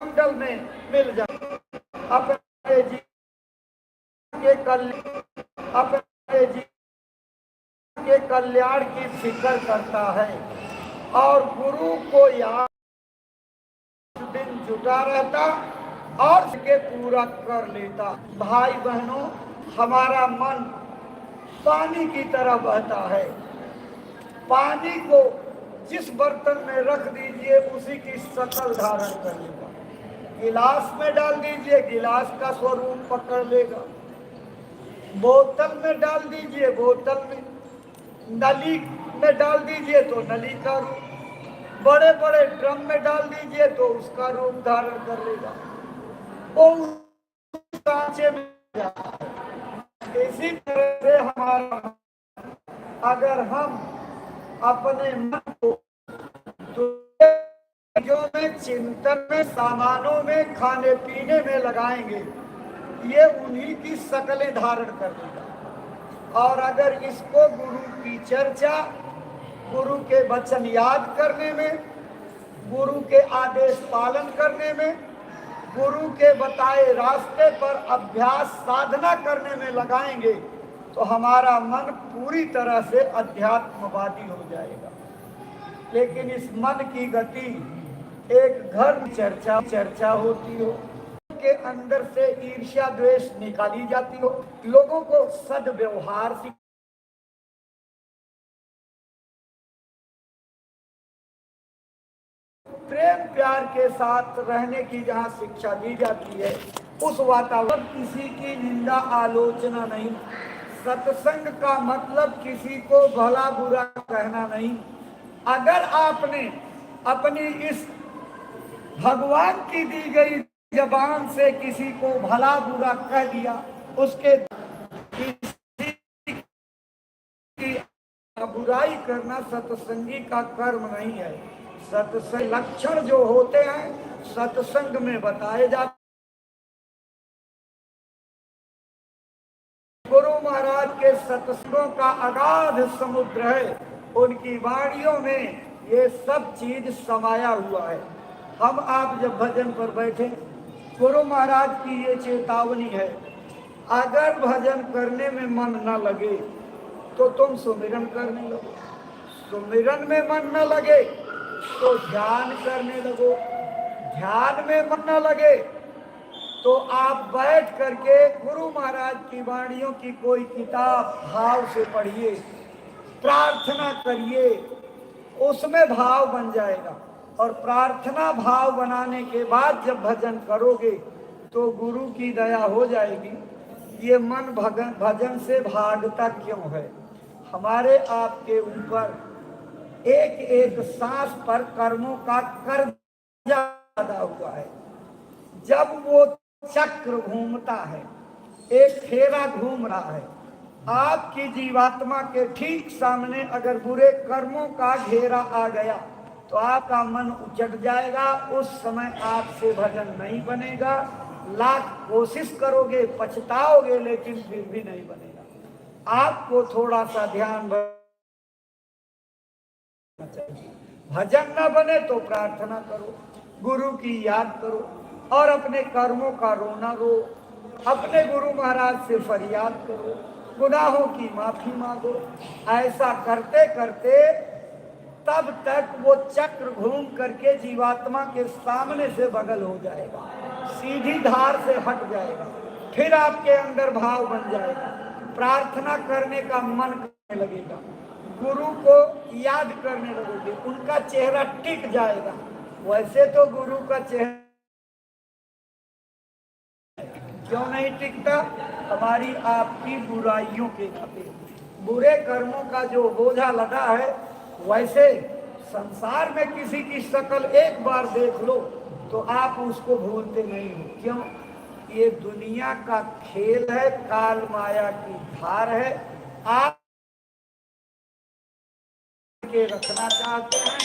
मंडल में मिल जाए। अपने जीवन के अपने जीवन के कल्याण की फिक्र करता है और गुरु को याद दिन जुटा रहता और इसके पूरा कर लेता। भाई बहनों, हमारा मन पानी की तरह बहता है। पानी को जिस बर्तन में रख दीजिए उसी की शक्ल धारण कर लेगा। गिलास में डाल दीजिए, गिलास का स्वरूप पकड़ लेगा। बोतल में डाल दीजिए, बोतल में, नली में डाल दीजिए तो नली का रूप, बड़े बड़े ड्रम में डाल दीजिए तो उसका रूप धारण कर लेगा। वो सांचे में जाता है। इसी तरह से हमारा, अगर हम अपने मन को चीजों में, चिंतन में, सामानों में, खाने पीने में लगाएंगे, ये उन्हीं की शक्लें धारण कर लेगा। और अगर इसको गुरु की चर्चा, गुरु के वचन याद करने में, गुरु के आदेश पालन करने में, गुरु के बताए रास्ते पर अभ्यास साधना करने में लगाएंगे तो हमारा मन पूरी तरह से अध्यात्मवादी हो जाएगा। लेकिन इस मन की गति, एक घर चर्चा होती हो, के अंदर से ईर्ष्या द्वेष निकाली जाती हो, लोगों को सद्व्यवहार प्रेम प्यार के साथ रहने की जहाँ शिक्षा दी जाती है, उस वातावरण किसी की निंदा आलोचना नहीं। सत्संग का मतलब किसी को भला बुरा कहना नहीं। अगर आपने अपनी इस भगवान की दी गई जबान से किसी को भला बुरा कह दिया, उसके किसी की बुराई करना सत्संगी का कर्म नहीं है। सत्संग लक्षण जो होते हैं सत्संग में बताए जाते। गुरु महाराज के सत्संगों का अगाध समुद्र है। उनकी वाणियों में ये सब चीज समाया हुआ है। हम आप जब भजन पर बैठे, गुरु महाराज की ये चेतावनी है, अगर भजन करने में मन न लगे तो तुम सुमिरन करने लगो, सुमिरन में मन न लगे तो ध्यान करने लगो, ध्यान में मन न लगे तो आप बैठ करके गुरु महाराज की वाणियों की कोई किताब भाव से पढ़िए, प्रार्थना करिए, उसमें भाव बन जाएगा। और प्रार्थना भाव बनाने के बाद जब भजन करोगे तो गुरु की दया हो जाएगी। ये मन भजन से भागता क्यों है? हमारे आपके ऊपर एक एक सांस पर कर्मों का कर्जा लगा हुआ है। जब वो चक्र घूमता है, एक फेरा घूम रहा है, आपकी जीवात्मा के ठीक सामने अगर बुरे कर्मों का घेरा आ गया तो आपका मन उचट जाएगा। उस समय आपसे भजन नहीं बनेगा। लाख कोशिश करोगे, पछताओगे, लेकिन फिर भी नहीं बनेगा। आपको थोड़ा सा ध्यान भजन न बने तो प्रार्थना करो, गुरु की याद करो और अपने कर्मों का रोना रो, अपने गुरु महाराज से फरियाद करो, गुनाहों की माफी मांगो। ऐसा करते करते तब तक वो चक्र घूम करके जीवात्मा के सामने से बगल हो जाएगा, सीधी धार से हट जाएगा, फिर आपके अंदर भाव बन जाएगा, प्रार्थना करने का मन करने लगेगा, गुरु को याद करने लगोगे, उनका चेहरा टिक जाएगा। वैसे तो गुरु का चेहरा क्यों नहीं टिकता? हमारी आपकी बुराइयों के नाते, बुरे कर्मों का जो बोझा लगा है। वैसे संसार में किसी की शक्ल एक बार देख लो तो आप उसको भूलते नहीं हो। क्यों? ये दुनिया का खेल है, काल माया की धार है। आप के रखना चाहते हैं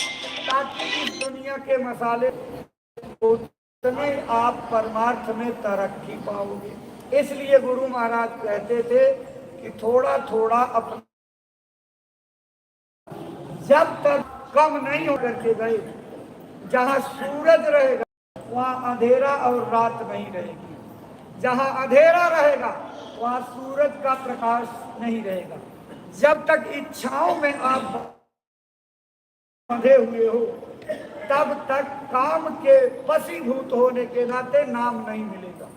ताकि इस दुनिया के मसाले उतने आप परमार्थ में तरक्की पाओगे। इसलिए गुरु महाराज कहते थे कि थोड़ा थोड़ा अपना, जब तक कम नहीं होकर के गए, जहां सूरज रहेगा वहाँ अंधेरा और रात नहीं रहेगी। जहाँ अंधेरा रहेगा वहाँ सूरज का प्रकाश नहीं रहेगा। जब तक इच्छाओं में आप बंधे हुए हो तब तक काम के वशीभूत होने के नाते नाम नहीं मिलेगा।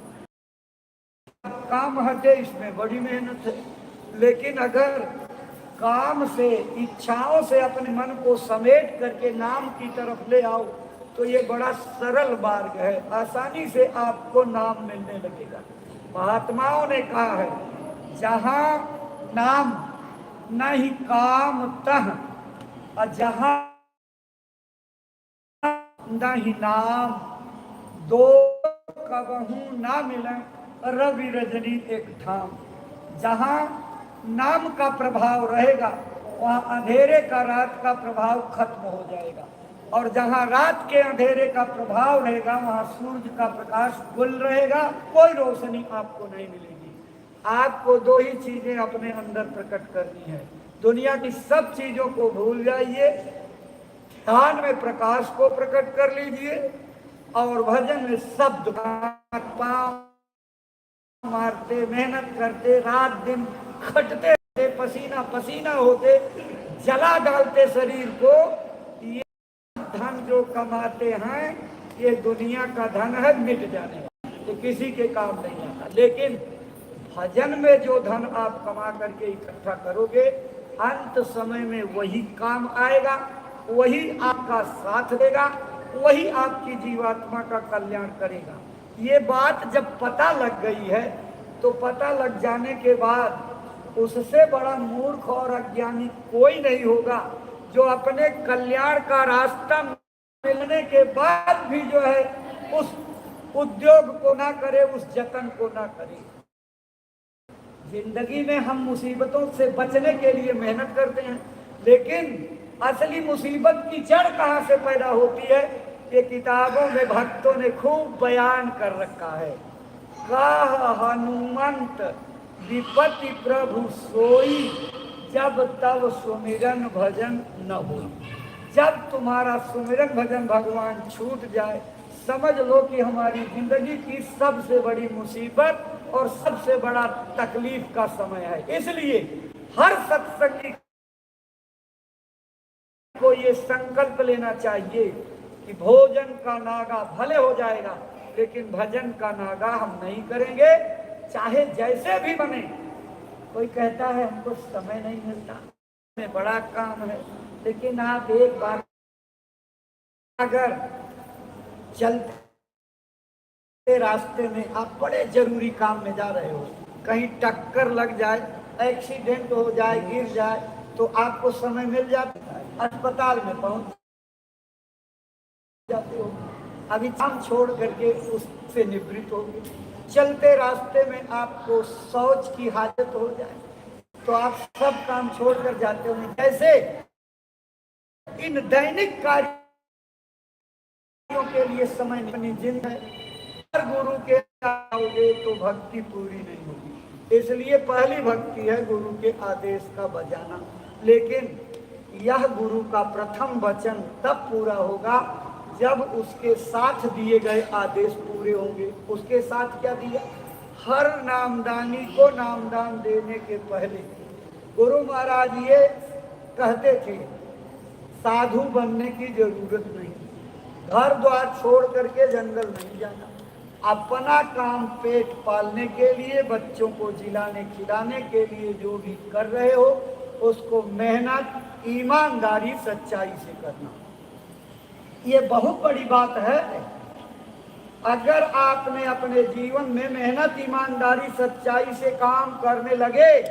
काम हटे इसमें बड़ी मेहनत है, लेकिन अगर काम से इच्छाओं से अपने मन को समेट करके नाम की तरफ ले आओ तो ये बड़ा सरल मार्ग है, आसानी से आपको नाम मिलने लगेगा। महात्माओं ने कहा है, जहाँ नाम नहीं काम तह, और जहाँ नहीं नाम दो कबहू ना मिले रवि रजनी एक ठाम। जहाँ नाम का प्रभाव रहेगा वहाँ अंधेरे का रात का प्रभाव खत्म हो जाएगा, और जहाँ रात के अंधेरे का प्रभाव रहेगा वहाँ सूर्य का प्रकाश गुल रहेगा, कोई रोशनी आपको नहीं मिलेगी। आपको दो ही चीजें अपने अंदर प्रकट करनी है। दुनिया की सब चीजों को भूल जाइए, ध्यान में प्रकाश को प्रकट कर लीजिए, और भजन में शब्द पाँव मारते, मेहनत करते, रात दिन खटते, पसीना पसीना होते, जला डालते शरीर को। ये धन जो कमाते हैं ये दुनिया का धन है, मिट जाने का, ये किसी के काम नहीं आता। लेकिन भजन में जो धन आप कमा करके इकट्ठा करोगे, अंत समय में वही काम आएगा, वही आपका साथ देगा, वही आपकी जीवात्मा का कल्याण करेगा। ये बात जब पता लग गई है तो पता लग जाने के बाद उससे बड़ा मूर्ख और अज्ञानी कोई नहीं होगा जो अपने कल्याण का रास्ता मिलने के बाद भी जो है उस उद्योग को ना करे, उस जतन को ना करे। जिंदगी में हम मुसीबतों से बचने के लिए मेहनत करते हैं, लेकिन असली मुसीबत की जड़ कहाँ से पैदा होती है, ये किताबों में भक्तों ने खूब बयान कर रखा है। कह हनुमंत विपत्ति प्रभु सोई, जब तब सुमिरन भजन न हो। जब तुम्हारा सुमिरन भजन भगवान छूट जाए, समझ लो कि हमारी जिंदगी की सबसे बड़ी मुसीबत और सबसे बड़ा तकलीफ का समय है। इसलिए हर सत्संगी को ये संकल्प लेना चाहिए कि भोजन का नागा भले हो जाएगा, लेकिन भजन का नागा हम नहीं करेंगे, चाहे जैसे भी बने। कोई कहता है हमको समय नहीं मिलता, में बड़ा काम है, लेकिन आप एक बार अगर चलते रास्ते में आप बड़े जरूरी काम में जा रहे हो, कहीं टक्कर लग जाए, एक्सीडेंट हो जाए, गिर जाए, तो आपको समय मिल जाता है, अस्पताल में पहुंच जाते हो, अभी काम छोड़ करके उससे निवृत्त हो गए। चलते रास्ते में आपको शौच की हाजत हो जाए तो आप सब काम छोड़कर जाते हो। जैसे इन दैनिक कार्यों के लिए समय अपनी जिंदगी है, हर गुरु के आओगे तो भक्ति पूरी नहीं होगी। इसलिए पहली भक्ति है गुरु के आदेश का बजाना, लेकिन यह गुरु का प्रथम वचन तब पूरा होगा जब उसके साथ दिए गए आदेश पूरे होंगे। उसके साथ क्या दिया? हर नामदानी को नामदान देने के पहले गुरु महाराज ये कहते थे, साधु बनने की जरूरत नहीं, घर द्वार छोड़ करके जंगल नहीं जाना, अपना काम पेट पालने के लिए, बच्चों को जिलाने खिलाने के लिए जो भी कर रहे हो उसको मेहनत, ईमानदारी, सच्चाई से करना। ये बहुत बड़ी बात है। अगर आपने अपने जीवन में मेहनत, ईमानदारी, सच्चाई से काम करने लगे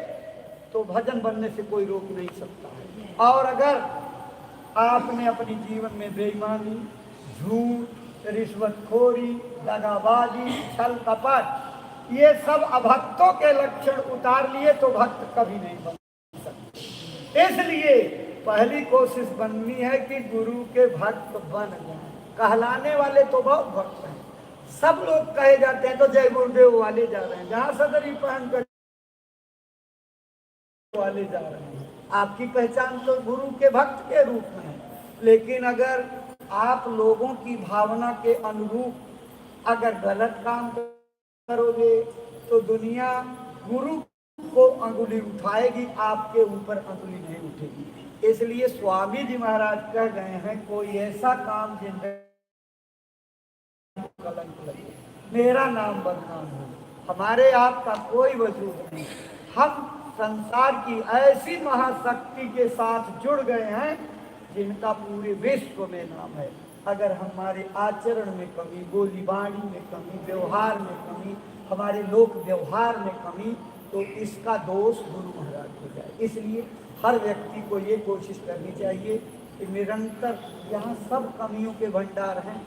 तो भजन बनने से कोई रोक नहीं सकता है। और अगर आपने अपने जीवन में बेईमानी, झूठ, रिश्वतखोरी, दगाबाजी, छल कपट, ये सब अभक्तों के लक्षण उतार लिए तो भक्त कभी नहीं बन सकते। इसलिए पहली कोशिश बननी है कि गुरु के भक्त बन जाए। कहलाने वाले तो बहुत भक्त हैं, सब लोग कहे जाते हैं तो जय गुरुदेव वाले जा रहे हैं, जहां सदरी पहन कर वाले जा रहे हैं। आपकी पहचान तो गुरु के भक्त के रूप में है, लेकिन अगर आप लोगों की भावना के अनुरूप अगर गलत काम करोगे तो दुनिया गुरु को अंगुली उठाएगी, आपके ऊपर अंगुली नहीं उठेगी। इसलिए स्वामी जी महाराज कह गए हैं, कोई ऐसा काम जिंदगी कलंक लगे, मेरा नाम बदनाम हो, हमारे आपका कोई वजूद नहीं। हम संसार की ऐसी महाशक्ति के साथ जुड़ गए हैं जिनका पूरे विश्व में नाम है। अगर हमारे आचरण में कमी, बोली बाणी में कमी, व्यवहार में कमी, हमारे लोक व्यवहार में कमी, तो इसका दोष गुरु महाराज हो जाए। इसलिए हर व्यक्ति को ये कोशिश करनी चाहिए कि निरंतर, यहाँ सब कमियों के भंडार हैं,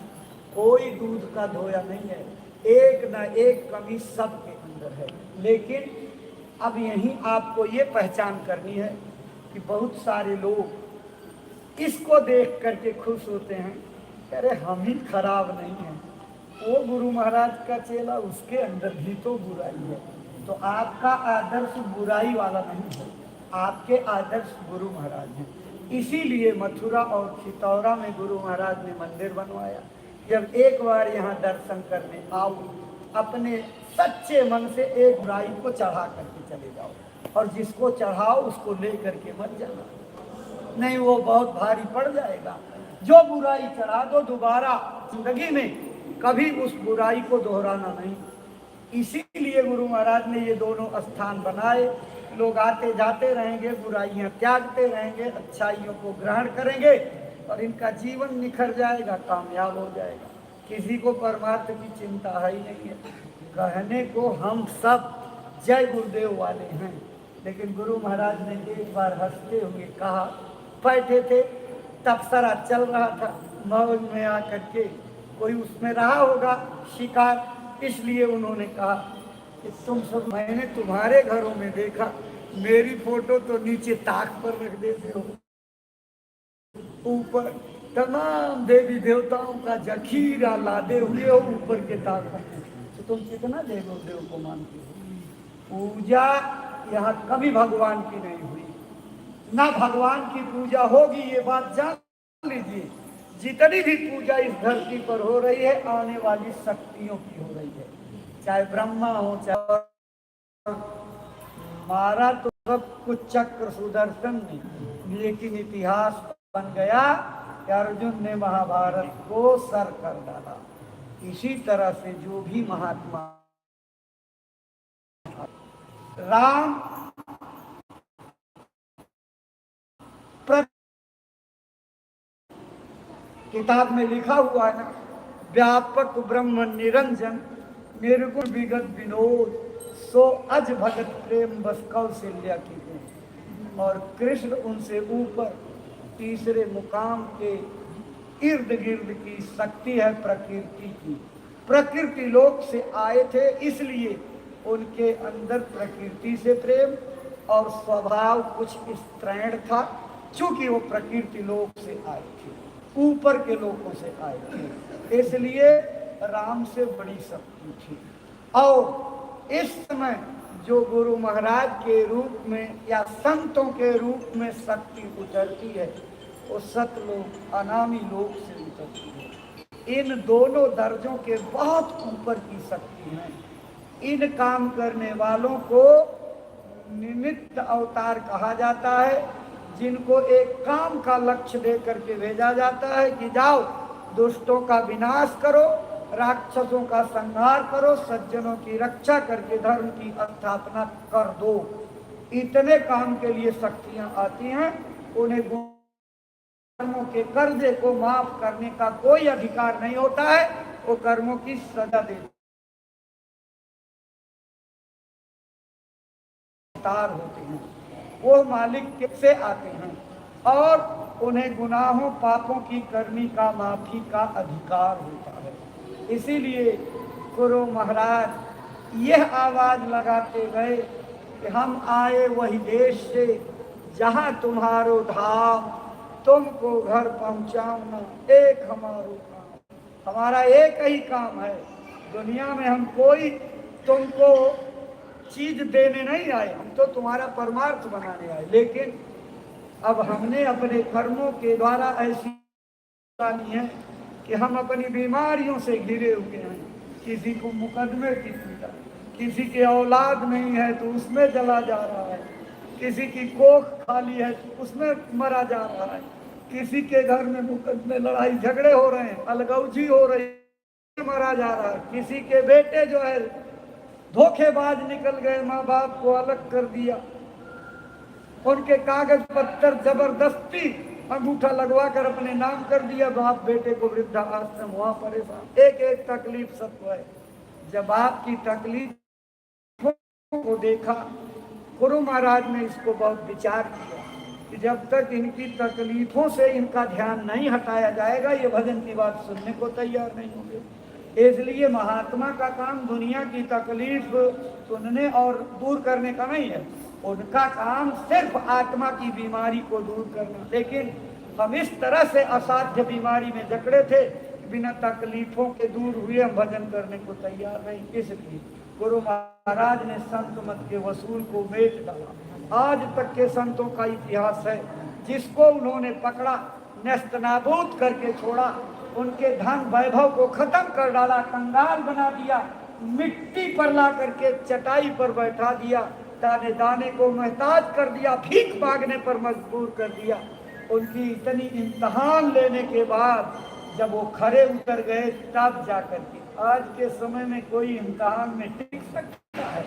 कोई दूध का धोया नहीं है, एक न एक कमी सबके अंदर है। लेकिन अब यहीं आपको ये पहचान करनी है कि बहुत सारे लोग इसको देख करके खुश होते हैं, अरे हम ही खराब नहीं हैं, वो गुरु महाराज का चेला, उसके अंदर भी तो बुराई है। तो आपका आदर्श बुराई वाला नहीं है, आपके आदर्श गुरु महाराज हैं। इसीलिए मथुरा और चितौरा में गुरु महाराज ने मंदिर बनवाया। जब एक बार यहाँ दर्शन करने आओ, अपने सच्चे मन से एक बुराई को चढ़ा करके चले जाओ, और जिसको चढ़ाओ उसको ले करके मत जाना, नहीं वो बहुत भारी पड़ जाएगा। जो बुराई चढ़ा दो, दोबारा जिंदगी में कभी उस बुराई को दोहराना नहीं। इसीलिए गुरु महाराज ने ये दोनों स्थान बनाए। लोग आते जाते रहेंगे, बुराइयां त्यागते रहेंगे, अच्छाइयों को ग्रहण करेंगे, और इनका जीवन निखर जाएगा, कामयाब हो जाएगा। किसी को परमार्थ की चिंता है ही नहीं है। कहने को हम सब जय गुरुदेव वाले हैं, लेकिन गुरु महाराज ने एक बार हंसते हुए कहा, बैठे थे तबसरा चल रहा था, मौज में आकर के कोई उसमें रहा होगा शिकार, इसलिए उन्होंने कहा कि तुम सब, मैंने तुम्हारे घरों में देखा, मेरी फोटो तो नीचे ताक पर रख देते हो, ऊपर तमाम देवी देवताओं का जखीरा लादे हुए हो ऊपर के ताक पर, तो तुम कितना देवो देव को मानते हो। पूजा यहाँ कभी भगवान की नहीं हुई, ना भगवान की पूजा होगी, ये बात जान लीजिए। जितनी भी पूजा इस धरती पर हो रही है, आने वाली शक्तियों की हो रही है, चाहे ब्रह्मा हो, चाहे मारा तो सब कुछ चक्र सुदर्शन ने, लेकिन इतिहास बन गया कि अर्जुन ने महाभारत को सर कर डाला। इसी तरह से जो भी महात्मा राम किताब में लिखा हुआ है ना, व्यापक ब्रह्म निरंजन निर्गुण विगत विनोद, सो अज भगत प्रेम बस कौशल्या की है। और कृष्ण उनसे ऊपर तीसरे मुकाम के इर्द गिर्द की शक्ति है प्रकृति की। प्रकृति लोक से आए थे, इसलिए उनके अंदर प्रकृति से प्रेम और स्वभाव कुछ स्त्रैण था, चूंकि वो प्रकृति लोक से आए थे, ऊपर के लोगों से आए थे, इसलिए राम से बड़ी शक्ति थी। और इस समय जो गुरु महाराज के रूप में या संतों के रूप में शक्ति उतरती है, वो सतलोक अनामी लोक से उतरती है। इन दोनों दर्जों के बहुत ऊपर की शक्ति है। इन काम करने वालों को निमित्त अवतार कहा जाता है, जिनको एक काम का लक्ष्य दे करके भेजा जाता है कि जाओ दुष्टों का विनाश करो, राक्षसों का संहार करो, सज्जनों की रक्षा करके धर्म की स्थापना कर दो। इतने काम के लिए शक्तियां आती हैं। उन्हें कर्मों के कर्जे को माफ करने का कोई अधिकार नहीं होता है, वो कर्मों की सजा देते होते हैं, वो मालिक से आते हैं और उन्हें गुनाहों पापों की करनी का माफी का अधिकार होता है। इसीलिए गुरु महाराज यह आवाज लगाते गए कि हम आए वही देश से जहां तुम्हारो धाम, तुमको घर पहुंचाना एक हमारो काम। हमारा एक ही काम है, दुनिया में हम कोई तुमको चीज देने नहीं आए, हम तो तुम्हारा परमार्थ बनाने आए। लेकिन अब हमने अपने कर्मों के द्वारा ऐसी है कि हम अपनी बीमारियों से घिरे हुए हैं, किसी को मुकदमे की पीड़ा, किसी के औलाद नहीं है तो उसमें जला जा रहा है, किसी की कोख खाली है तो उसमें मरा जा रहा है, किसी के घर में मुकदमे लड़ाई झगड़े हो रहे हैं, अलगौजी हो रही है, मरा जा रहा है, किसी के बेटे जो है धोखेबाज निकल गए, माँ बाप को अलग कर दिया, उनके कागज पत्तर जबरदस्ती अंगूठा लगवा कर अपने नाम कर दिया, बाप बेटे को वृद्धा आश्रम, वहां परेशान, एक एक तकलीफ सबको है। जब आपकी तकलीफ को देखा, गुरु महाराज ने इसको बहुत विचार किया कि जब तक इनकी तकलीफों से इनका ध्यान नहीं हटाया जाएगा, ये भजन की बात सुनने को तैयार नहीं होंगे। इसलिए महात्मा का काम दुनिया की तकलीफ सुनने और दूर करने का नहीं है, उनका काम सिर्फ आत्मा की बीमारी को दूर करना। लेकिन हम इस तरह से असाध्य बीमारी में जकड़े थे, बिना तकलीफों के दूर हुए हम भजन करने को तैयार नहीं। इसलिए गुरु महाराज ने संत मत के वसूल को बेच डाला। आज तक के संतों का इतिहास है, जिसको उन्होंने पकड़ा नेस्तनाबूद करके छोड़ा, उनके धन वैभव को खत्म कर डाला, कंगाल बना दिया, मिट्टी पर ला करके चटाई पर बैठा दिया, दाने दाने को मोहताज कर दिया, भीख मांगने पर मजबूर कर दिया। उनकी इतनी इम्तहान लेने के बाद जब वो खरे उतर गए, तब जाकर के आज के समय में कोई इम्तहान में टिक सकता है?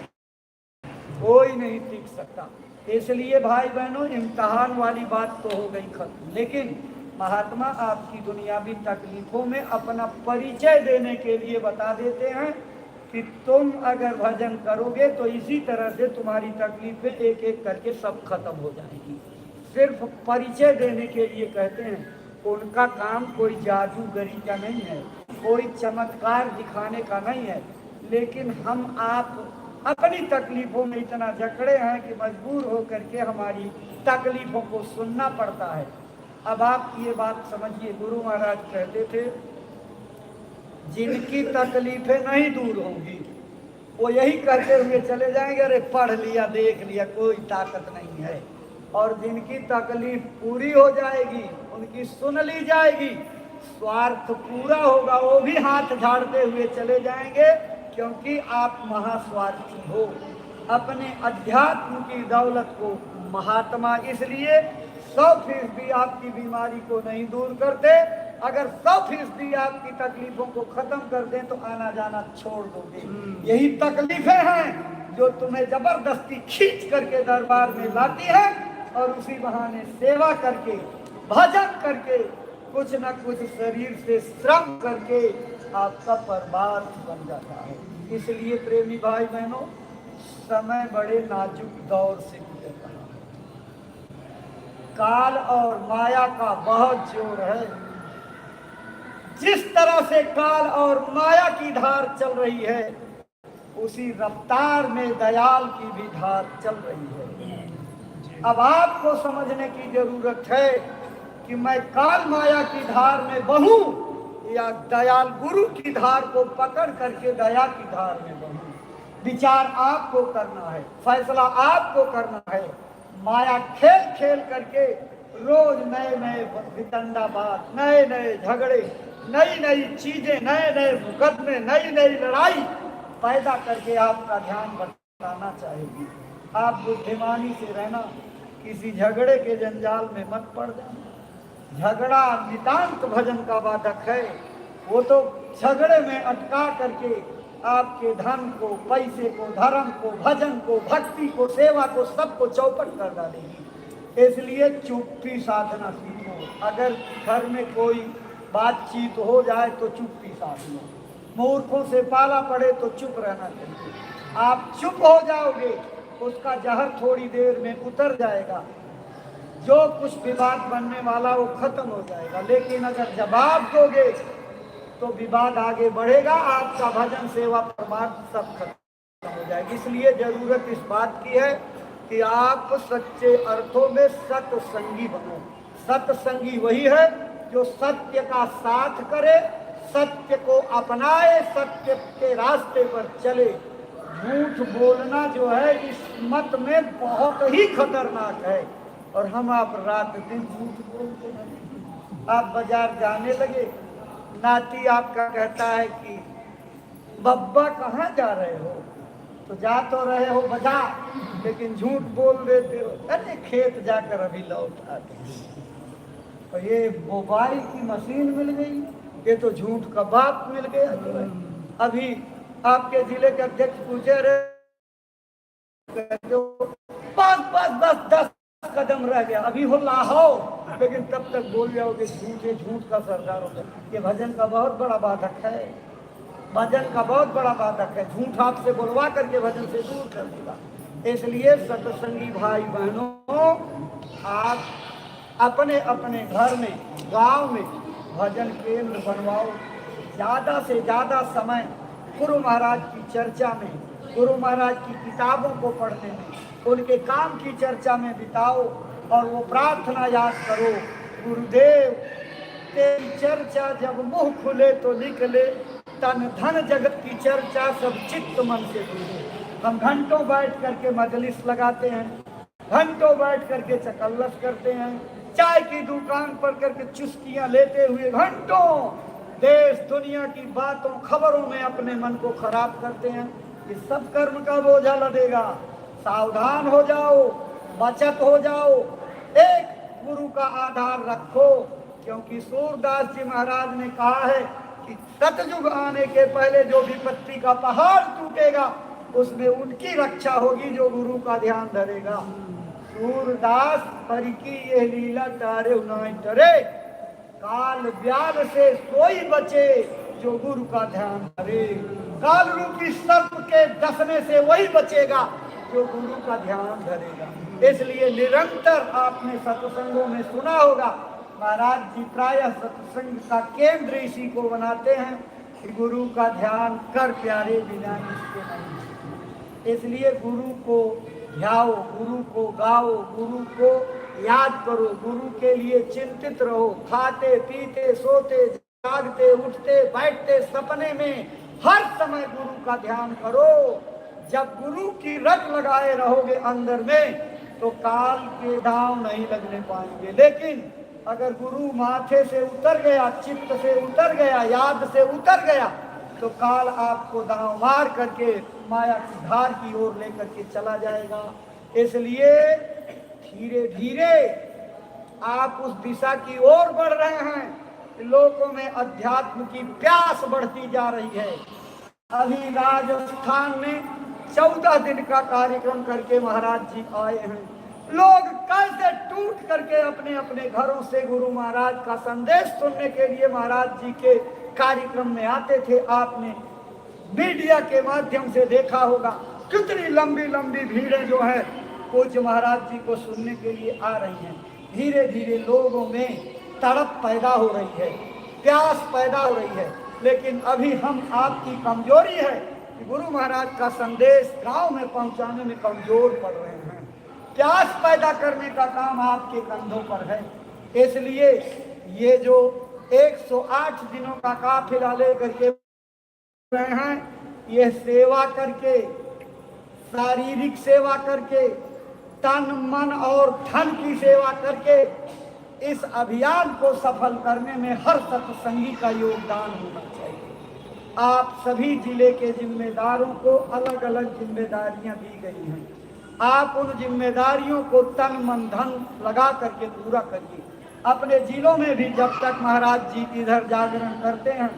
कोई नहीं टिक सकता। इसलिए भाई बहनों, इम्तहान वाली बात तो हो गई खत्म। लेकिन महात्मा आपकी दुनियावी तकलीफों में अपना परिचय देने के लिए बता देते हैं कि तुम अगर भजन करोगे तो इसी तरह से तुम्हारी तकलीफें एक एक करके सब खत्म हो जाएगी। सिर्फ परिचय देने के लिए कहते हैं। उनका काम कोई जादूगरी का नहीं है, कोई चमत्कार दिखाने का नहीं है, लेकिन हम आप अपनी तकलीफों में इतना जकड़े हैं कि मजबूर होकर के हमारी तकलीफों को सुनना पड़ता है। अब आप ये बात समझिए, गुरु महाराज कहते थे जिनकी तकलीफें नहीं दूर होंगी वो यही कहते हुए चले जाएंगे, अरे पढ़ लिया देख लिया कोई ताकत नहीं है। और जिनकी तकलीफ पूरी हो जाएगी, उनकी सुन ली जाएगी, स्वार्थ पूरा होगा, वो भी हाथ झाड़ते हुए चले जाएंगे, क्योंकि आप महास्वार्थी हो। अपने अध्यात्म की दौलत को महात्मा इसलिए 100% आपकी बीमारी को नहीं दूर करते। अगर 100% आपकी तकलीफों को खत्म कर दें तो आना जाना छोड़ दोगे। यही तकलीफें हैं जो तुम्हें जबरदस्ती खींच करके दरबार में लाती है, और उसी बहाने सेवा करके, भजन करके, कुछ न कुछ शरीर से श्रम करके आपका परमार्थ बन जाता है। इसलिए प्रेमी भाई बहनों, समय बड़े नाजुक दौर से गुजर रहा है। काल और माया का बहुत जोर है। जिस तरह से काल और माया की धार चल रही है, उसी रफ्तार में दयाल की भी धार चल रही है। अब आपको समझने की जरूरत है कि मैं काल माया की धार में बहूं या दयाल गुरु की धार को पकड़ करके दया की धार में बहूं। विचार आपको करना है, फैसला आपको करना है। माया खेल खेल करके रोज नए नए वितंडाबाद, नए नए झगड़े, नई नई चीजें, नए नए मुकदमे, नई नई लड़ाई पैदा करके आपका ध्यान भटकाना चाहेगी। आप बुद्धिमानी से रहना, किसी झगड़े के जंजाल में मत पड़ जाना। झगड़ा नितांत भजन का बाधक है। वो तो झगड़े में अटका करके आपके धन को, पैसे को, धर्म को, भजन को, भक्ति को, सेवा को, सबको चौपट कर डालेगी। इसलिए चुप्पी साधना सीखो। अगर घर में कोई बातचीत हो जाए तो चुप्पी साध लो। मूर्खों से पाला पड़े तो चुप रहना चाहिए। आप चुप हो जाओगे, उसका जहर थोड़ी देर में उतर जाएगा, जो कुछ विवाद बनने वाला वो खत्म हो जाएगा। लेकिन अगर जवाब दोगे तो विवाद आगे बढ़ेगा, आपका भजन, सेवा, परमार्थ सब खत्म हो जाएगी। इसलिए जरूरत इस बात की है कि आप सच्चे अर्थों में सत्संगी बनो। सत्संगी वही है जो सत्य का साथ करे, सत्य को अपनाए, सत्य के रास्ते पर चले। झूठ बोलना जो है इस मत में बहुत ही खतरनाक है, और हम आप रात दिन झूठ बोलते हैं। आप बाजार जाने लगे, नाती आपका कहता है कि बब्बा कहाँ जा रहे हो? तो जा तो रहे हो बाजार, लेकिन झूठ बोल देते हो, अरे खेत जाकर अभी लौट आते हैं। तो ये मोबाइल की मशीन मिल गई, ये तो झूठ का बाप मिल गया जो है। अभी आपके जिले के अध्यक्ष पूछे रहे, बस बस बस 10 कदम रह गया, अभी हो लाहौर, लेकिन तब तक बोल जाओगे झूठ, ये झूठ का सरदार होगा। ये भजन का बहुत बड़ा बाधक है, भजन का बहुत बड़ा बाधक है। झूठ आपसे बोलवा करके भजन से दूर कर देगा। इसलिए सत्संगी भाई बहनों, आप अपने अपने घर में, गांव में भजन केंद्र बनवाओ। ज़्यादा से ज़्यादा समय गुरु महाराज की चर्चा में, गुरु महाराज की किताबों को पढ़ने में, उनके काम की चर्चा में बिताओ। और वो प्रार्थना याद करो, गुरुदेव तेरी चर्चा जब मुंह खुले तो निकले, तन धन जगत की चर्चा सब चित्त मन से दूरे। हम घंटों बैठ करके मजलिस लगाते हैं, घंटों बैठ करके चकल्लस करते हैं, चाय की दुकान पर करके चुस्कियां लेते हुए घंटों देश दुनिया की बातों खबरों में अपने मन को खराब करते हैं। ये सब कर्म का बोझा लदेगा। सावधान हो जाओ, बचत हो जाओ, एक गुरु का आधार रखो। क्योंकि सूरदास जी महाराज ने कहा है कि सतयुग आने के पहले जो विपत्ति का पहाड़ टूटेगा, उसमें उनकी रक्षा होगी जो गुरु का ध्यान धरेगा। सूरदास पर की ये लीला तारे उनाई डरे, काल व्याल से सोई बचे जो गुरु का ध्यान धरे। काल रूपी सर्प के डसने से वही बचेगा जो गुरु का ध्यान धरेगा। इसलिए निरंतर आपने सत्संगों में सुना होगा, महाराज जी प्रायः सत्संग का केंद्र इसी को बनाते हैं कि गुरु का ध्यान कर प्यारे बिना इसके नहीं। इसलिए गुरु को ध्याओ, गुरु को गाओ, गुरु को याद करो, गुरु के लिए चिंतित रहो। खाते पीते सोते जागते उठते बैठते सपने में हर समय गुरु का ध्यान करो। जब गुरु की रट लगाए रहोगे अंदर में, तो काल के दांव नहीं लगने पाएंगे। लेकिन अगर गुरु माथे से उतर गया, चित्त से उतर गया, याद से उतर गया, तो काल आपको दांव मार करके माया की धार की ओर लेकर के चला जाएगा। इसलिए धीरे धीरे आप उस दिशा की ओर बढ़ रहे हैं। लोगों में अध्यात्म की प्यास बढ़ती जा रही है। अभी राजस्थान में 14 दिन का कार्यक्रम करके महाराज जी आए हैं। लोग कैसे टूट करके अपने अपने घरों से गुरु महाराज का संदेश सुनने के लिए महाराज जी के कार्यक्रम में आते थे। आपने मीडिया के माध्यम से देखा होगा कितनी लंबी लंबी भीड़ें जो है पूज्य महाराज जी को सुनने के लिए आ रही हैं। धीरे धीरे लोगों में तड़प पैदा हो रही है, प्यास पैदा हो रही है। लेकिन अभी हम आपकी कमजोरी है कि गुरु महाराज का संदेश गांव में पहुंचाने में कमजोर पड़ रहे हैं। प्यास पैदा करने का काम आपके कंधों पर है। इसलिए ये जो 108 दिनों का काफिला लेकर के रहे हैं, ये सेवा करके, शारीरिक सेवा करके, तन मन और धन की सेवा करके इस अभियान को सफल करने में हर सत्संगी का योगदान होना चाहिए। आप सभी जिले के जिम्मेदारों को अलग अलग जिम्मेदारियां दी गई हैं। आप उन जिम्मेदारियों को तन मन धन लगा करके पूरा करिए। अपने जिलों में भी जब तक महाराज जी इधर जागरण करते हैं,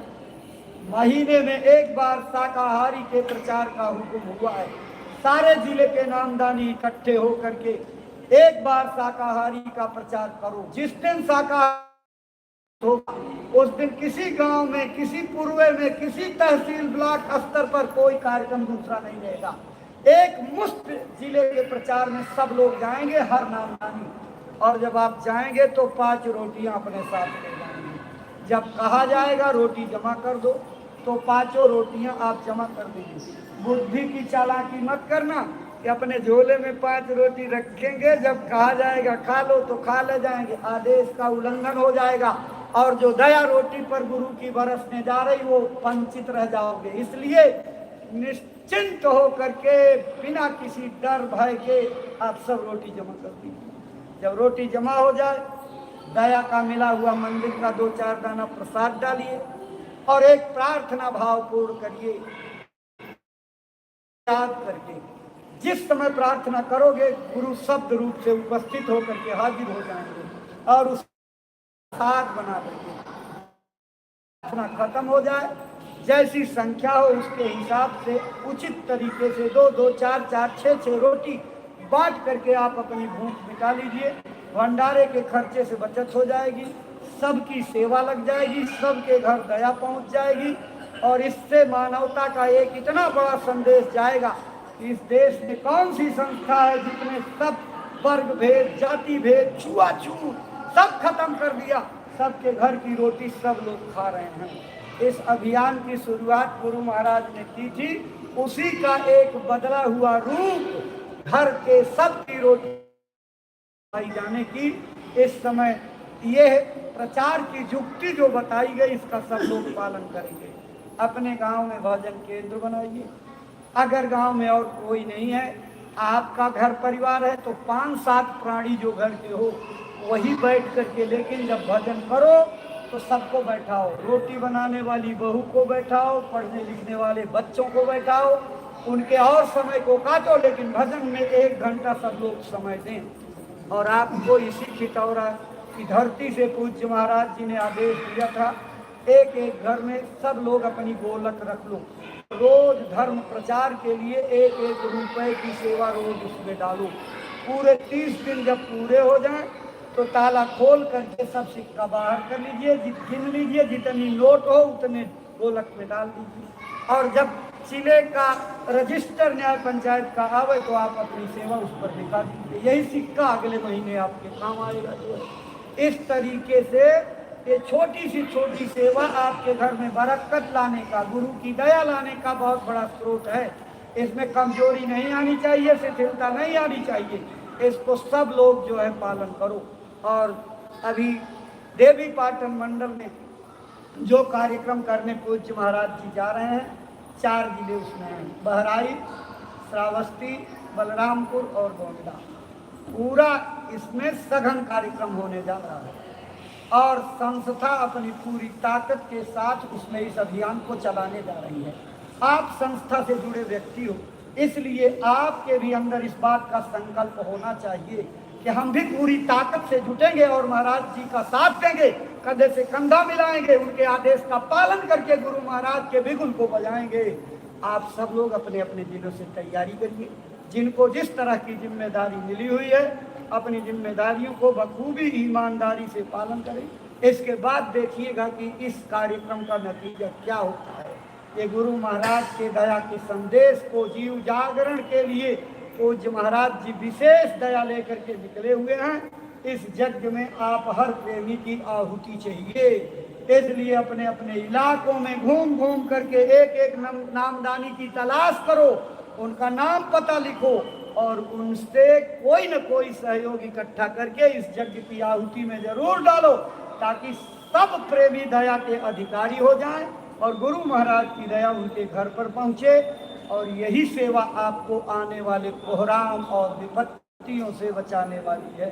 महीने में एक बार शाकाहारी के प्रचार का हुक्म हुआ है। सारे जिले के नामदानी इकट्ठे होकर के एक बार शाकाहारी का प्रचार करो। जिस दिन शाकाहारी होगा उस दिन किसी गांव में, किसी पूर्वे में, किसी तहसील ब्लॉक स्तर पर कोई कार्यक्रम दूसरा नहीं रहेगा। एक मुश्त जिले के प्रचार में सब लोग जाएंगे, हर नामदानी। और जब आप जाएंगे तो 5 रोटियां अपने साथ ले जाएंगे। जब कहा जाएगा रोटी जमा कर दो, तो 5 रोटियां आप जमा कर दीजिए। बुद्धि की चालाकी मत करना कि अपने झोले में 5 रोटी रखेंगे, जब कहा जाएगा खा लो तो खा ले जाएंगे। आदेश का उल्लंघन हो जाएगा और जो दया रोटी पर गुरु की बरसने जा रही वो वंचित रह जाओगे। इसलिए निश्चिंत हो करके बिना किसी डर भय के आप सब रोटी जमा कर दीजिए। जब रोटी जमा हो जाए, दया का मिला हुआ मंदिर का 2-4 दाना प्रसाद डालिए और एक प्रार्थना भाव पूर्ण करिए याद करके जिस समय प्रार्थना करोगे गुरु शब्द रूप से उपस्थित होकर के हाजिर हो जाएंगे और उस साथ बना देंगे। प्रार्थना खत्म हो जाए, जैसी संख्या हो उसके हिसाब से उचित तरीके से 2-2, 4-4, 6-6 रोटी बांट करके आप अपनी भूख मिटा लीजिए। भंडारे के खर्चे से बचत हो जाएगी, सबकी सेवा लग जाएगी, सबके घर दया पहुंच जाएगी और इससे मानवता का एक इतना बड़ा संदेश जाएगा कि इस देश में कौन सी संस्था है जिसने सब वर्ग भेद, जाति भेद, छुआछूत सब खत्म कर दिया, सबके घर की रोटी सब लोग खा रहे हैं। इस अभियान की शुरुआत गुरु महाराज ने की थी, उसी का एक बदला हुआ रूप घर के सबकी रोटी खाई जाने की। इस समय यह प्रचार की युक्ति जो बताई गई इसका सब लोग पालन करेंगे। अपने गांव में भजन केंद्र बनाइए। अगर गांव में और कोई नहीं है, आपका घर परिवार है, तो 5-7 प्राणी जो घर के हो वही बैठ करके, लेकिन जब भजन करो तो सबको बैठाओ। रोटी बनाने वाली बहू को बैठाओ, पढ़ने लिखने वाले बच्चों को बैठाओ, उनके और समय को काटो, लेकिन भजन में 1 घंटा सब लोग समय दें। और आपको इसी खिटौरा की धरती से पूज्य महाराज जी ने आदेश दिया था, एक एक घर में सब लोग अपनी गोलक रख लो, रोज धर्म प्रचार के लिए 1-1 रुपए की सेवा रोज उसमें डालो। पूरे 30 दिन जब पूरे हो जाएं तो ताला खोल करके सब सिक्का बाहर कर लीजिए, गिन लीजिए, जितनी नोट हो उतने गोलक में डाल दीजिए। और जब जिले का रजिस्टर न्याय पंचायत का आवे तो आप अपनी सेवा उस पर दिखा दीजिए, यही सिक्का अगले महीने आपके काम आएगा। जो है इस तरीके से ये छोटी सी सेवा आपके घर में बरकत लाने का, गुरु की दया लाने का बहुत बड़ा स्रोत है। इसमें कमजोरी नहीं आनी चाहिए, शिथिलता नहीं आनी चाहिए, इसको सब लोग जो है पालन करो। और अभी देवी पाटन मंडल में जो कार्यक्रम करने पूज्य महाराज जी जा रहे हैं, 4 जिले उसमें हैं, बहराइच, श्रावस्ती, बलरामपुर और गोंडा। पूरा इसमें सघन कार्यक्रम होने जा रहा है और संस्था अपनी पूरी ताकत के साथ उसमें इस अभियान को चलाने जा रही है। आप संस्था से जुड़े व्यक्ति हो, इसलिए आपके भी अंदर इस बात का संकल्प होना चाहिए कि हम भी पूरी ताकत से जुटेंगे और महाराज जी का साथ देंगे, कंधे से कंधा मिलाएंगे, उनके आदेश का पालन करके गुरु महाराज के बिगुल को बजाएंगे। आप सब लोग अपने अपने जिलों से तैयारी करिए, जिनको जिस तरह की जिम्मेदारी मिली हुई है अपनी जिम्मेदारियों को बखूबी ईमानदारी से पालन करें। इसके बाद देखिएगा कि इस कार्यक्रम का नतीजा क्या होता है। ये गुरु महाराज के दया के संदेश को जीव जागरण के लिए पूज्य महाराज जी विशेष दया लेकर के निकले हुए हैं। इस यज्ञ में आप हर प्रेमी की आहुति चाहिए, इसलिए अपने अपने इलाकों में घूम घूम करके एक नामदानी की तलाश करो, उनका नाम पता लिखो और उनसे कोई न कोई सहयोग इकट्ठा करके इस यज्ञ की आहुति में जरूर डालो, ताकि सब प्रेमी दया के अधिकारी हो जाएं और गुरु महाराज की दया उनके घर पर पहुंचे। और यही सेवा आपको आने वाले कोहराम और विपत्तियों से बचाने वाली है,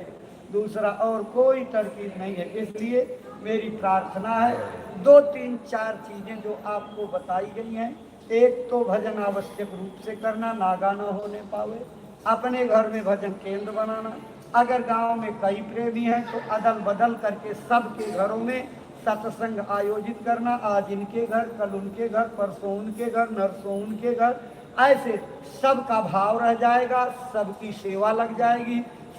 दूसरा और कोई तरकीब नहीं है। इसलिए मेरी प्रार्थना है 2-3-4 चीज़ें जो आपको बताई गई हैं। एक तो भजन आवश्यक रूप से करना, नागा न होने पावे, अपने घर में भजन केंद्र बनाना। अगर गांव में कई प्रेमी हैं तो अदल बदल करके सबके घरों में सत्संग आयोजित करना, आज इनके घर, कल उनके घर, परसों उनके घर, नरसों उनके घर, ऐसे सबका भाव रह जाएगा, सबकी सेवा लग जाएगी,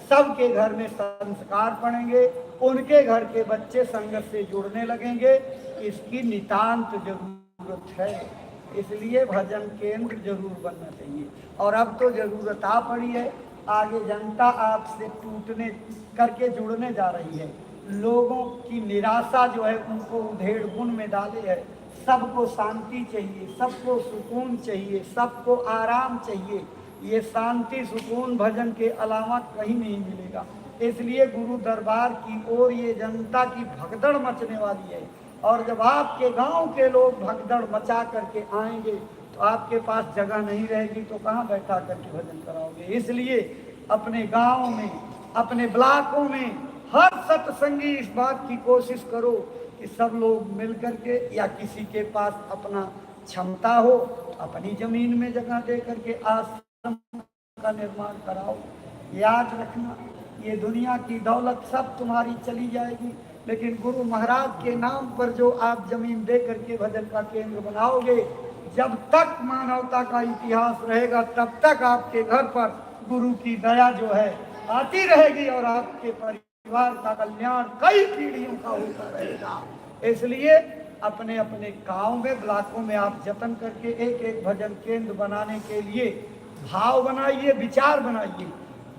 सबके घर में संस्कार पड़ेंगे, उनके घर के बच्चे संगत से जुड़ने लगेंगे। इसकी नितांत जरूरत है, इसलिए भजन केंद्र जरूर बनना चाहिए। और अब तो जरूरत आ पड़ी है, आगे जनता आपसे टूटने करके जुड़ने जा रही है। लोगों की निराशा जो है उनको उधेड़ बुन में डाले है। सबको शांति चाहिए, सबको सुकून चाहिए, सबको आराम चाहिए। ये शांति सुकून भजन के अलावा कहीं नहीं मिलेगा। इसलिए गुरु दरबार की ओर ये जनता की भगदड़ मचने वाली है। और जब आपके गांव के लोग भगदड़ मचा करके आएंगे तो आपके पास जगह नहीं रहेगी, तो कहाँ बैठा करके भजन कराओगे। इसलिए अपने गांव में, अपने ब्लॉकों में हर सत्संगी इस बात की कोशिश करो कि सब लोग मिल करके, या किसी के पास अपना क्षमता हो अपनी जमीन में जगह दे करके आश्रम का निर्माण कराओ। याद रखना, ये दुनिया की दौलत सब तुम्हारी चली जाएगी, लेकिन गुरु महाराज के नाम पर जो आप जमीन दे करके भजन का केंद्र बनाओगे, जब तक मानवता का इतिहास रहेगा तब तक आपके घर पर गुरु की दया जो है आती रहेगी और आपके परिवार का कल्याण कई पीढ़ियों का होता रहेगा। इसलिए अपने अपने गांव में, ब्लॉकों में आप जतन करके एक एक भजन केंद्र बनाने के लिए भाव बनाइए, विचार बनाइए।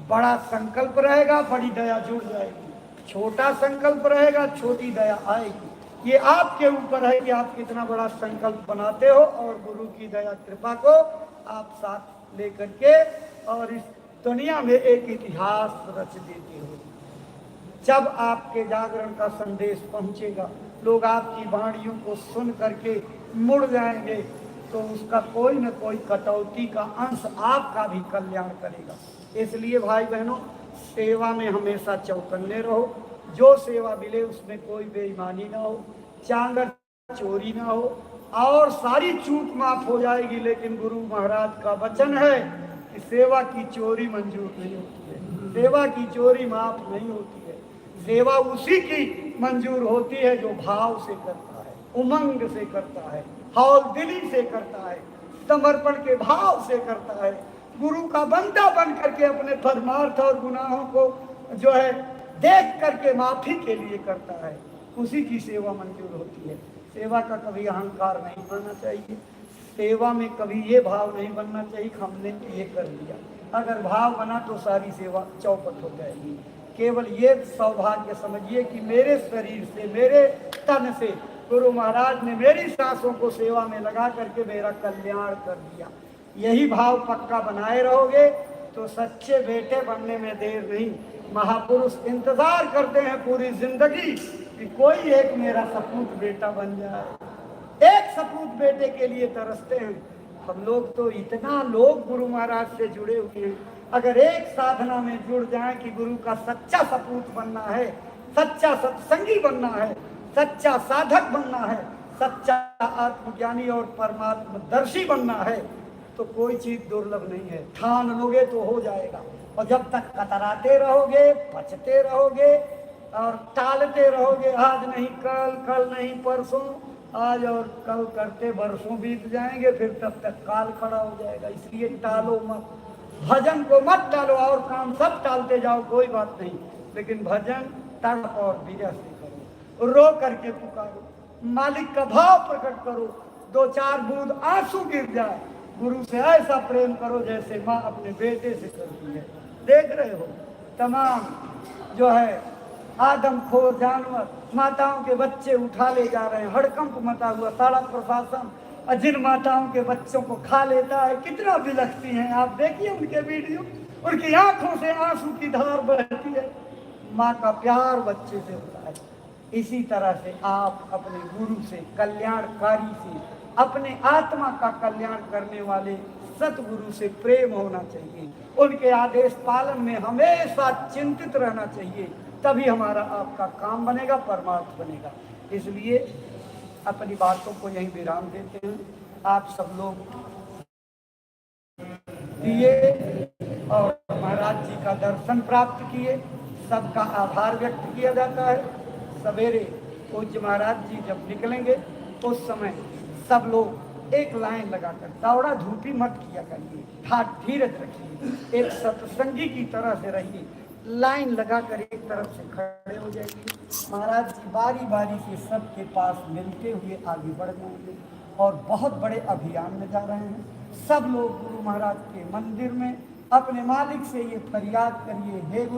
बड़ा संकल्प रहेगा, बड़ी दया जुड़ जाएगी। छोटा संकल्प रहेगा, छोटी दया आएगी। ये आपके ऊपर है कि आप कितना बड़ा संकल्प बनाते हो और गुरु की दया कृपा को आप साथ लेकर के और इस दुनिया में एक इतिहास रच देते हो। जब आपके जागरण का संदेश पहुंचेगा, लोग आपकी वाणियों को सुन करके मुड़ जाएंगे, तो उसका कोई न कोई कटौती का अंश आपका भी कल्याण करेगा। इसलिए भाई बहनों, सेवा में हमेशा चौकन्ने रहो। जो सेवा मिले उसमें कोई बेईमानी ना हो, चांगर चोरी ना हो, और सारी चूक माफ हो जाएगी। लेकिन गुरु महाराज का वचन है कि सेवा की चोरी मंजूर नहीं होती है, सेवा की चोरी माफ नहीं होती है। सेवा उसी की मंजूर होती है जो भाव से करता है, उमंग से करता है, हौल दिली से करता है, समर्पण के भाव से करता है, गुरु का बंदा बन करके अपने परमार्थ और गुनाहों को जो है देख करके माफी के लिए करता है, उसी की सेवा मंजूर होती है। सेवा का कभी अहंकार नहीं बनना चाहिए, सेवा में कभी ये भाव नहीं बनना चाहिए कि हमने ये कर लिया। अगर भाव बना तो सारी सेवा चौपट हो जाएगी। केवल ये सौभाग्य समझिए कि मेरे शरीर से, मेरे तन से गुरु महाराज ने मेरी सांसों को सेवा में लगा करके मेरा कल्याण कर दिया। यही भाव पक्का बनाए रहोगे तो सच्चे बेटे बनने में देर नहीं। महापुरुष इंतजार करते हैं पूरी जिंदगी कि कोई एक मेरा सपूत बेटा बन जाए। एक सपूत बेटे के लिए तरसते हैं हम लोग। तो इतना लोग गुरु महाराज से जुड़े हुए हैं। अगर एक साधना में जुड़ जाए कि गुरु का सच्चा सपूत बनना है, सच्चा सत्संगी बनना है, सच्चा साधक बनना है, सच्चा आत्मज्ञानी और परमात्मदर्शी बनना है, तो कोई चीज दुर्लभ नहीं है। ठान लोगे तो हो जाएगा। और जब तक कतराते रहोगे, बचते रहोगे और टालते रहोगे, आज नहीं कल, कल नहीं परसों, आज और कल करते वर्षों बीत जाएंगे, फिर तब तक काल खड़ा हो जाएगा। इसलिए टालो मत, भजन को मत टालो। और काम सब टालते जाओ, कोई बात नहीं, लेकिन भजन तड़प और विरह से करो, रो करके पुकारो, मालिक का भाव प्रकट करो। 2-4 बूंद आंसू गिर जाए, गुरु से ऐसा प्रेम करो जैसे माँ अपने बेटे से करती है। देख रहे हो तमाम जो है आदमखोर जानवर माताओं के बच्चे उठा ले जा रहे हैं, हड़कंप मचा हुआ सारा प्रशासन, और जिन माताओं के बच्चों को खा लेता है कितना बिलखती हैं। आप देखिए उनके वीडियो, उनकी आंखों से आंसू की धार बहती है। माँ का प्यार बच्चे से होता है। इसी तरह से आप अपने गुरु से, कल्याणकारी से, अपने आत्मा का कल्याण करने वाले सतगुरु से प्रेम होना चाहिए। उनके आदेश पालन में हमेशा चिंतित रहना चाहिए, तभी हमारा आपका काम बनेगा, परमार्थ बनेगा। इसलिए अपनी बातों को यहीं विराम देते हैं। आप सब लोग दिए और महाराज जी का दर्शन प्राप्त किए, सबका आभार व्यक्त किया जाता है। सवेरे पूज्य महाराज जी जब निकलेंगे उस समय सब लोग एक लाइन लगाकर, दौड़ा धूपी मत किया करिए, धीरज रखिए, एक सत्संगी की तरह से रहिए, लाइन लगाकर एक तरफ से खड़े हो जाएंगे। महाराज जी बारी बारी से सबके पास मिलते हुए आगे बढ़ जाएंगे और बहुत बड़े अभियान में जा रहे हैं। सब लोग गुरु महाराज के मंदिर में अपने मालिक से ये फरियाद करिए, हे गुरु